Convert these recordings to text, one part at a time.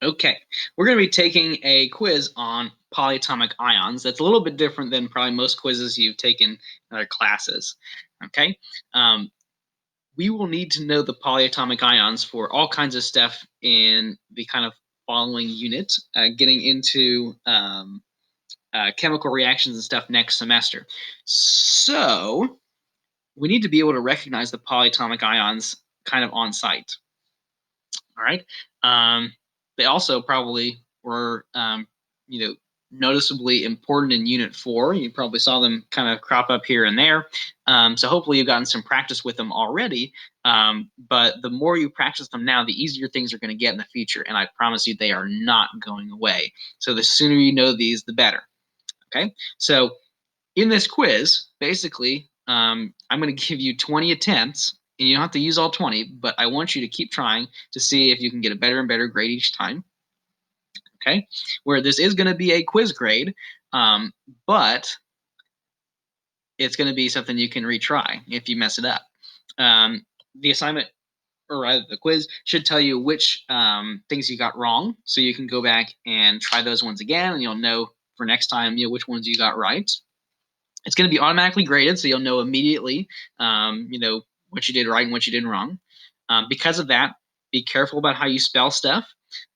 Okay, we're going to be taking a quiz on polyatomic ions. That's a little bit different than probably most quizzes you've taken in other classes. Okay, um, we will need to know the polyatomic ions for all kinds of stuff in the kind of following unit, getting into chemical reactions and stuff next semester. So we need to be able to recognize the polyatomic ions kind of on site. All right. They also probably were, noticeably important in Unit 4. You probably saw them kind of crop up here and there. So hopefully you've gotten some practice with them already. But the more you practice them now, the easier things are going to get in the future. And I promise you, they are not going away. So the sooner you know these, the better. Okay. So in this quiz, basically, I'm going to give you 20 attempts, and you don't have to use all 20, but I want you to keep trying to see if you can get a better and better grade each time. Okay, where this is going to be a quiz grade, but it's going to be something you can retry if you mess it up. The assignment, or rather the quiz, should tell you which things you got wrong, so you can go back and try those ones again, and you'll know for next time which ones you got right. It's going to be automatically graded, so you'll know immediately, what you did right and what you did wrong. Because of that, be careful about how you spell stuff.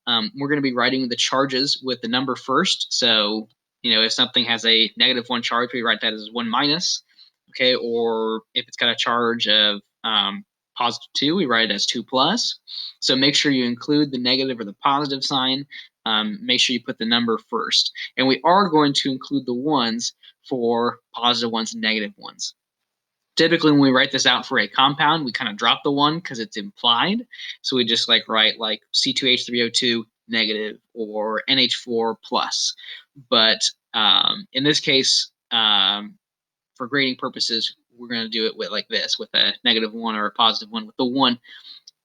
We're going to be writing the charges with the number first. So, if something has a -1 charge, we write that as 1 minus. Okay, or if it's got a charge of +2, we write it as 2 plus. So make sure you include the negative or the positive sign. Make sure you put the number first. And we are going to include the ones for positive ones and negative ones. Typically, when we write this out for a compound, we kind of drop the one because it's implied. So we just write like C2H3O2 negative or NH4 plus. But in this case, for grading purposes, we're going to do it with like this, with a -1 or a +1, with the 1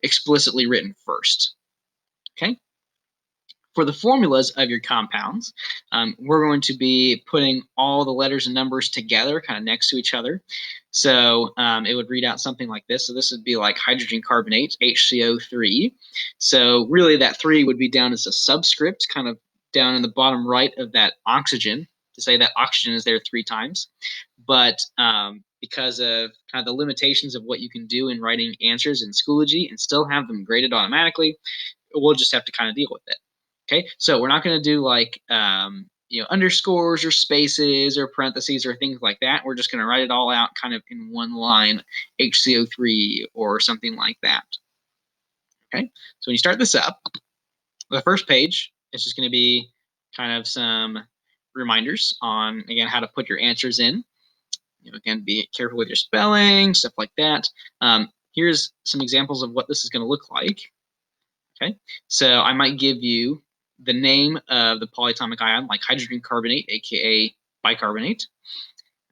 explicitly written first. Okay? For the formulas of your compounds, we're going to be putting all the letters and numbers together, kind of next to each other. So it would read out something like this. So this would be like hydrogen carbonate, HCO3. So really that 3 would be down as a subscript, kind of down in the bottom right of that oxygen, to say that oxygen is there 3 times. But because of kind of the limitations of what you can do in writing answers in Schoology and still have them graded automatically, we'll just have to kind of deal with it. Okay, so we're not going to do underscores or spaces or parentheses or things like that. We're just going to write it all out kind of in one line, HCO3 or something like that. Okay, so when you start this up, the first page is just going to be kind of some reminders on, again, how to put your answers in. Again, be careful with your spelling, stuff like that. Here's some examples of what this is going to look like. Okay, so I might give you the name of the polyatomic ion, like hydrogen carbonate, aka bicarbonate.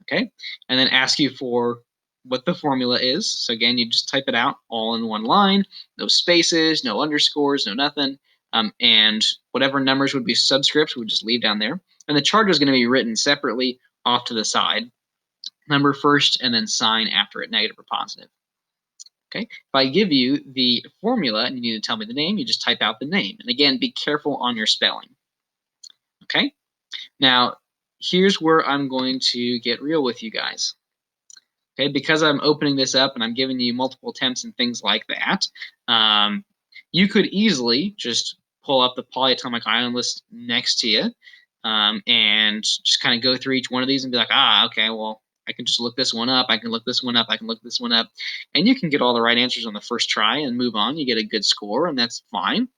Okay, and then ask you for what the formula is. So again, you just type it out all in one line, no spaces, no underscores, no nothing. And whatever numbers would be subscripts, we just leave down there. And the charge is going to be written separately off to the side, number first, and then sign after it, negative or positive. Okay, if I give you the formula and you need to tell me the name, you just type out the name. And again, be careful on your spelling. Okay, now here's where I'm going to get real with you guys. Okay, because I'm opening this up and I'm giving you multiple attempts and things like that, you could easily just pull up the polyatomic ion list next to you and just kind of go through each one of these and be like, okay, well, I can just look this one up. I can look this one up. I can look this one up. And you can get all the right answers on the first try and move on. You get a good score, and that's fine.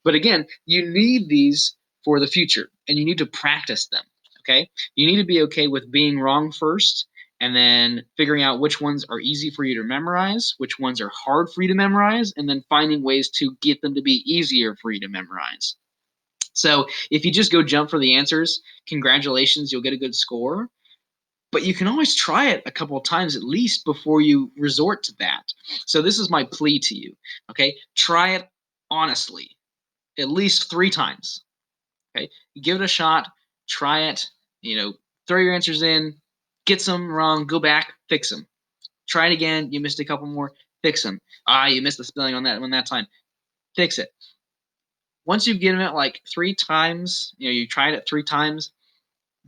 But again, you need these for the future, and you need to practice them, okay? You need to be okay with being wrong first, and then figuring out which ones are easy for you to memorize, which ones are hard for you to memorize, and then finding ways to get them to be easier for you to memorize. So if you just go jump for the answers, congratulations, you'll get a good score. But you can always try it a couple of times at least before you resort to that. So this is my plea to you, okay? Try it honestly, at least 3 times, okay? Give it a shot, try it, throw your answers in, get some wrong, go back, fix them. Try it again, you missed a couple more, fix them. You missed the spelling on that time, fix it. Once you've given it like 3 times, you tried it 3 times,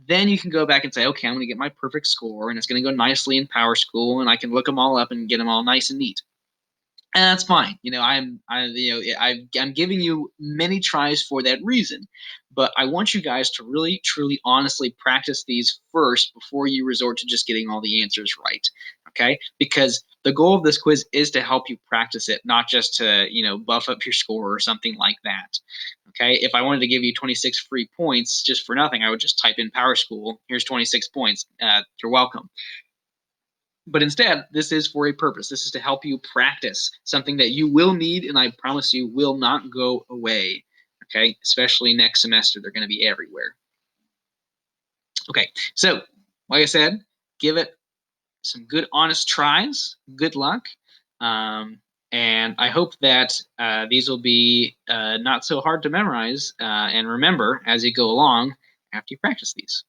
then you can go back and say, okay, I'm going to get my perfect score, and it's going to go nicely in Power School, and I can look them all up and get them all nice and neat. And that's fine. I'm giving you many tries for that reason, but I want you guys to really, truly, honestly practice these first before you resort to just getting all the answers right. Okay? Because the goal of this quiz is to help you practice it, not just to, buff up your score or something like that. Okay? If I wanted to give you 26 free points just for nothing, I would just type in Power School. Here's 26 points. You're welcome. But instead, this is for a purpose. This is to help you practice something that you will need, and I promise you will not go away. Okay, especially next semester, they're going to be everywhere. Okay, so like I said, give it some good, honest tries. Good luck. And I hope that these will be not so hard to memorize and remember as you go along after you practice these.